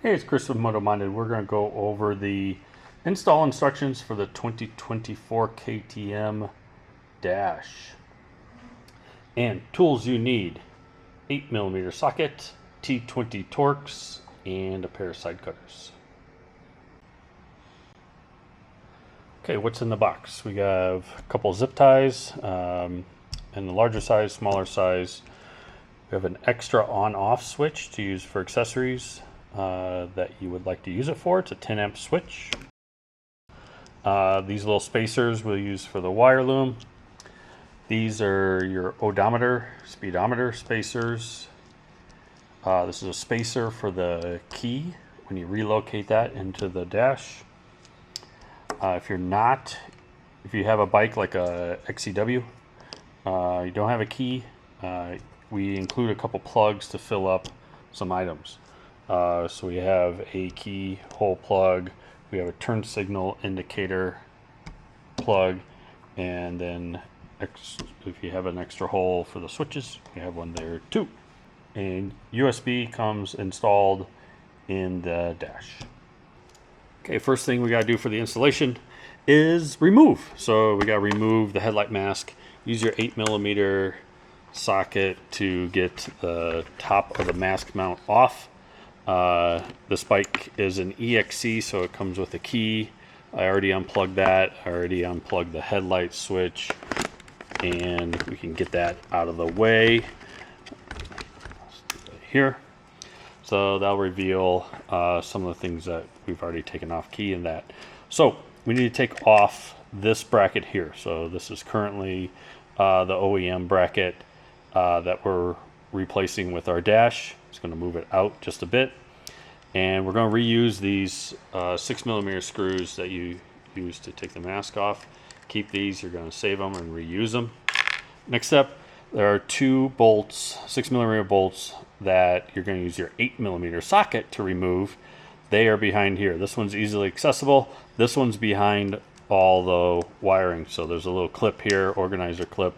Hey, it's Chris with Motominded. We're going to go over the install instructions for the 2024 KTM Dash. And tools you need: 8mm socket, T20 Torx, and a pair of side cutters. Okay, what's in the box? We have a couple zip ties in the larger size, smaller size. We have an extra on-off switch to use for accessories that you would like to use it for. It's a 10 amp switch. These little spacers we'll use for the wire loom. These are your odometer, speedometer spacers. This is a spacer for the key when you relocate that into the dash. If you have a bike like a XCW, you don't have a key, we include a couple plugs to fill up some items. So we have a key hole plug, we have a turn signal indicator plug, and then if you have an extra hole for the switches, you have one there too. And USB comes installed in the dash. Okay, first thing we got to do for the installation is remove. So we got to remove the headlight mask. Use your 8mm socket to get the top of the mask mount off. This bike is an EXC, so it comes with a key. I already unplugged that. I already unplugged the headlight switch, and we can get that out of the way here. So that'll reveal some of the things that we've already taken off, key and that. So we need to take off this bracket here. So this is currently the OEM bracket that we're replacing with our dash. It's going to move it out just a bit, and we're going to reuse these 6mm screws that you use to take the mask off. Keep these. You're going to save them and reuse them. Next step, there are two bolts, 6mm bolts, that you're going to use your 8mm socket to remove. They are behind here. This one's easily accessible. This one's behind all the wiring. So there's a little clip here, organizer clip.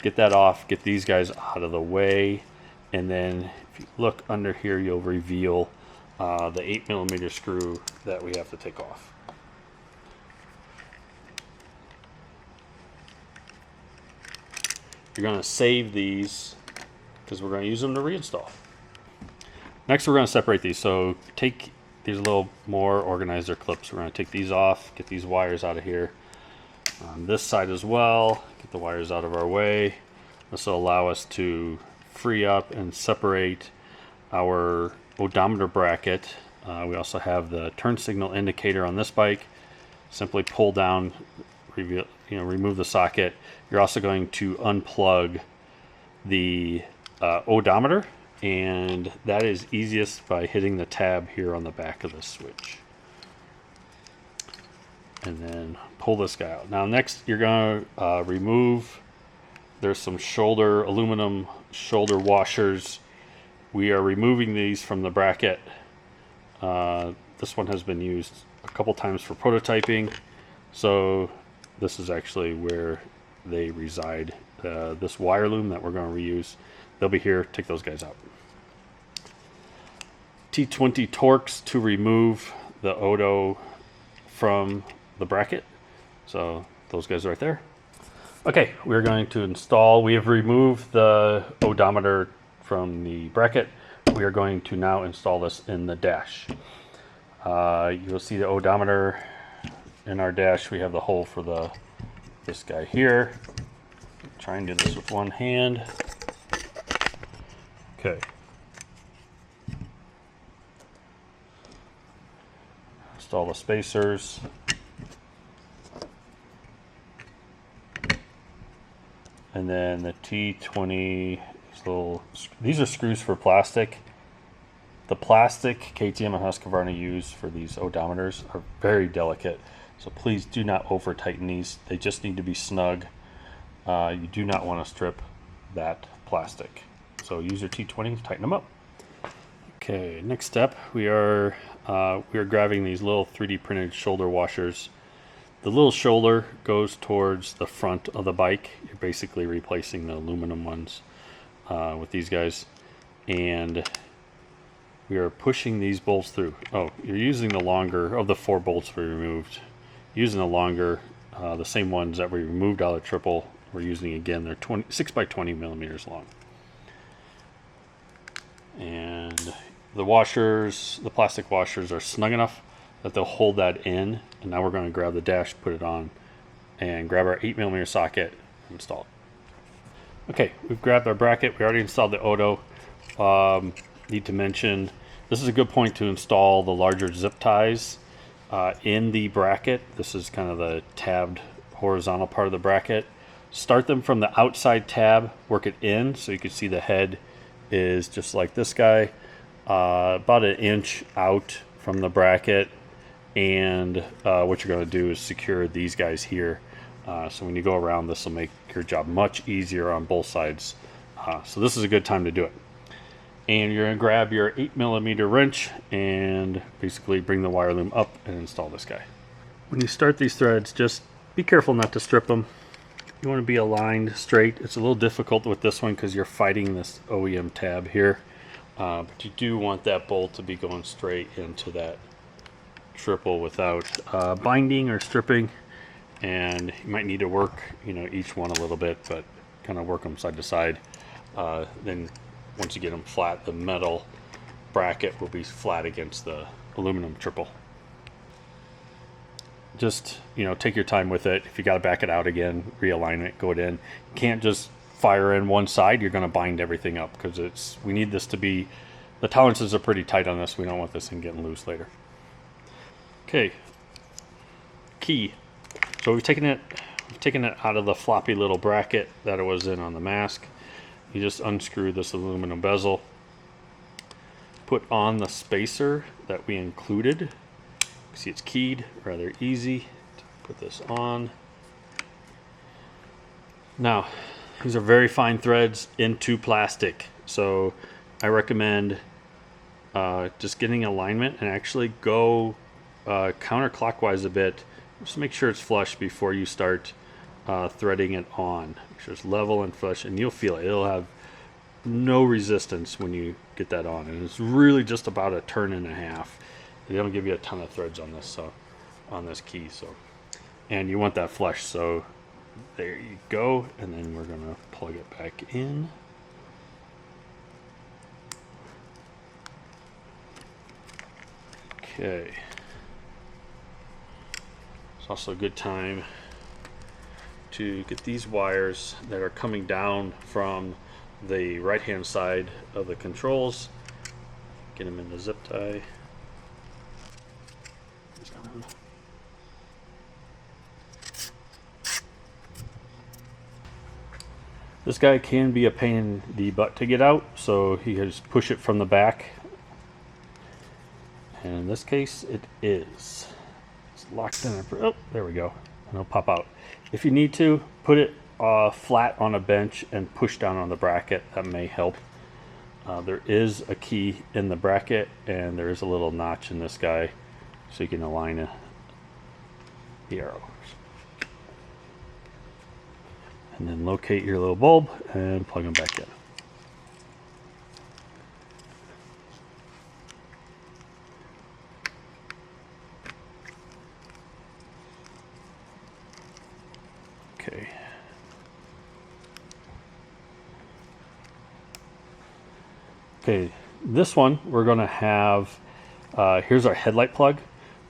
Get that off, get these guys out of the way, and then if you look under here, you'll reveal the 8mm screw that we have to take off. You're going to save these because we're going to use them to reinstall. Next, we're going to separate these. So take these little more organizer clips. We're going to take these off, get these wires out of here. On this side as well, get the wires out of our way. This will allow us to free up and separate our odometer bracket. We also have the turn signal indicator on this bike. Simply pull down, remove the socket. You're also going to unplug the odometer, and that is easiest by hitting the tab here on the back of the switch. And then pull this guy out. Now next, you're going to remove, there's some aluminum shoulder washers. We are removing these from the bracket. This one has been used a couple times for prototyping, so this is actually where they reside. This wire loom that we're going to reuse, they'll be here. Take those guys out. T20 Torx to remove the Odo from the bracket. So those guys right there. Okay, we're going to install. We have removed the odometer from the bracket. We are going to now install this in the dash. You'll see the odometer in our dash. We have the hole for this guy here. Try and do this with one hand. Okay. Install the spacers. And then the T20, these are screws for plastic. The plastic KTM and Husqvarna use for these odometers are very delicate. So please do not over tighten these. They just need to be snug. You do not want to strip that plastic. So use your T20 to tighten them up. Okay, next step, we are grabbing these little 3D printed shoulder washers. The little shoulder goes towards the front of the bike. You're basically replacing the aluminum ones with these guys. And we are pushing these bolts through. Oh, you're using the longer of the 4 bolts we removed. Using the longer, the same ones that we removed out of the triple, we're using again. They're 6 by 20 millimeters long. And the washers, the plastic washers, are snug enough that they'll hold that in. And now we're going to grab the dash, put it on, and grab our 8mm socket and install it. Okay, we've grabbed our bracket. We already installed the Odo. Need to mention, this is a good point to install the larger zip ties in the bracket. This is kind of the tabbed horizontal part of the bracket. Start them from the outside tab, work it in so you can see the head is just like this guy, about 1 inch out from the bracket. And what you're going to do is secure these guys here. So when you go around, this will make your job much easier on both sides. So this is a good time to do it. And you're going to grab your 8mm wrench and basically bring the wire loom up and install this guy. When you start these threads, just be careful not to strip them. You want to be aligned straight. It's a little difficult with this one because you're fighting this OEM tab here. But you do want that bolt to be going straight into that triple without binding or stripping. And you might need to work, each one a little bit, but kind of work them side to side. Then once you get them flat, the metal bracket will be flat against the aluminum triple. Just, take your time with it. If you got to back it out again, realign it, go it in. You can't just fire in one side. You're going to bind everything up because we need this to be, the tolerances are pretty tight on this. We don't want this thing getting loose later. Okay, key. So we've taken it out of the floppy little bracket that it was in on the mask. You just unscrew this aluminum bezel, put on the spacer that we included. See, it's keyed, rather easy to put this on. Now, these are very fine threads into plastic, so I recommend just getting alignment and actually go counterclockwise a bit. Just make sure it's flush before you start threading it on. Make sure it's level and flush, and you'll feel it. It'll have no resistance when you get that on, and it's really just about a turn and a half. They don't give you a ton of threads on this, so on this key. So, and you want that flush. So there you go, and then we're gonna plug it back in. Okay. It's also a good time to get these wires that are coming down from the right hand side of the controls, get them in the zip tie. This guy can be a pain in the butt to get out, so you can just push it from the back. And in this case, it is. It's locked in. Oh, there we go. And it'll pop out. If you need to, put it flat on a bench and push down on the bracket. That may help. There is a key in the bracket, and there is a little notch in this guy, so you can align the arrows. And then locate your little bulb and plug them back in. Okay. Okay, this one we're going to have, here's our headlight plug.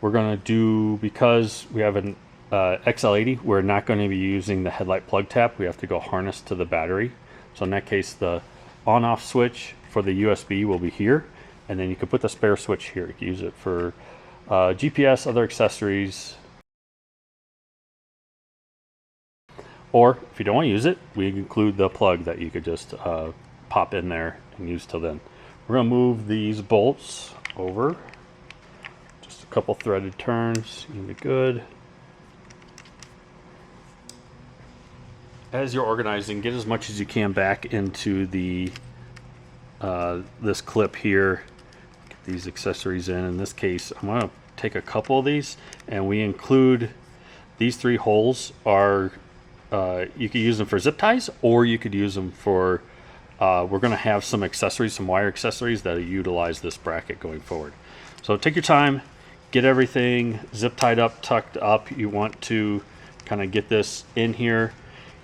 We're going to do, because we have an XL80, we're not going to be using the headlight plug tap. We have to go harness to the battery. So in that case, the on-off switch for the USB will be here, and then you can put the spare switch here. You can use it for GPS, other accessories, or if you don't want to use it, we include the plug that you could just pop in there and use till then. We're going to move these bolts over. Just a couple threaded turns, you'll be good. As you're organizing, get as much as you can back into the this clip here. Get these accessories in. In this case, I'm going to take a couple of these, and we include these 3 holes. Are you could use them for zip ties, or you could use them for we're going to have some accessories, some wire accessories that utilize this bracket going forward. So take your time, get everything zip tied up, tucked up. You want to kind of get this in here.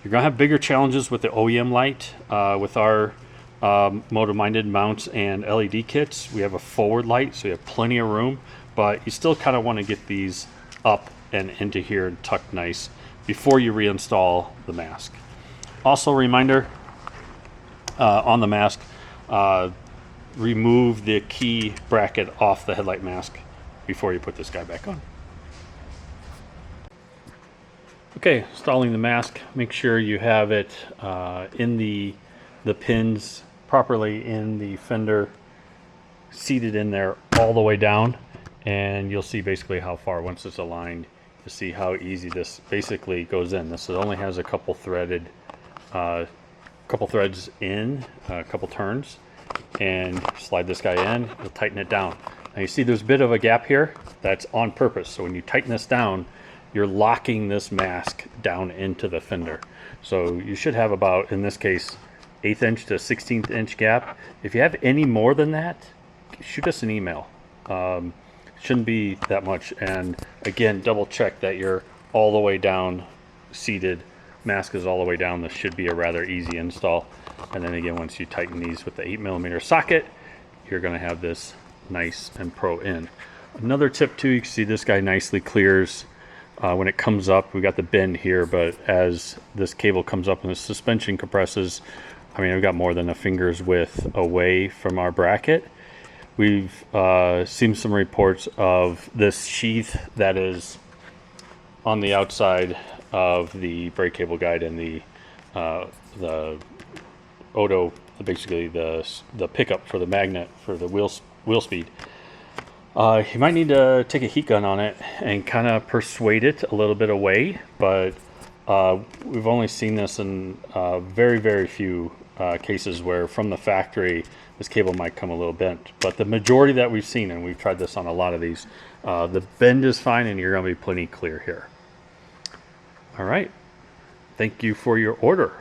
You're going to have bigger challenges with the OEM light. With our Motominded mounts and LED kits, we have a forward light, so you have plenty of room, but you still kind of want to get these up and into here and tucked nice before you reinstall the mask. Also, reminder on the mask, remove the key bracket off the headlight mask before you put this guy back on. Okay, installing the mask, make sure you have it in the pins properly in the fender, seated in there all the way down, and you'll see basically how far, once it's aligned, to see how easy this basically goes in. This only has a couple threads in, a couple turns, and slide this guy in, you'll tighten it down. Now you see there's a bit of a gap here, that's on purpose. So when you tighten this down, you're locking this mask down into the fender. So you should have about, in this case, 1/8 inch to 1/16 inch gap. If you have any more than that, shoot us an email. Shouldn't be that much. And again, double check that you're all the way down seated. Mask is all the way down. This should be a rather easy install. And then again, once you tighten these with the 8mm socket, you're going to have this nice and pro in. Another tip too, you can see this guy nicely clears when it comes up. We got the bend here, but as this cable comes up and the suspension compresses, I mean, I've got more than a finger's width away from our bracket. We've seen some reports of this sheath that is on the outside of the brake cable guide and the Odo, basically the pickup for the magnet for the wheel speed. You might need to take a heat gun on it and kind of persuade it a little bit away, but we've only seen this in very, very few cases where from the factory this cable might come a little bent. But the majority that we've seen, and we've tried this on a lot of these, the bend is fine and you're going to be plenty clear here. All right. Thank you for your order.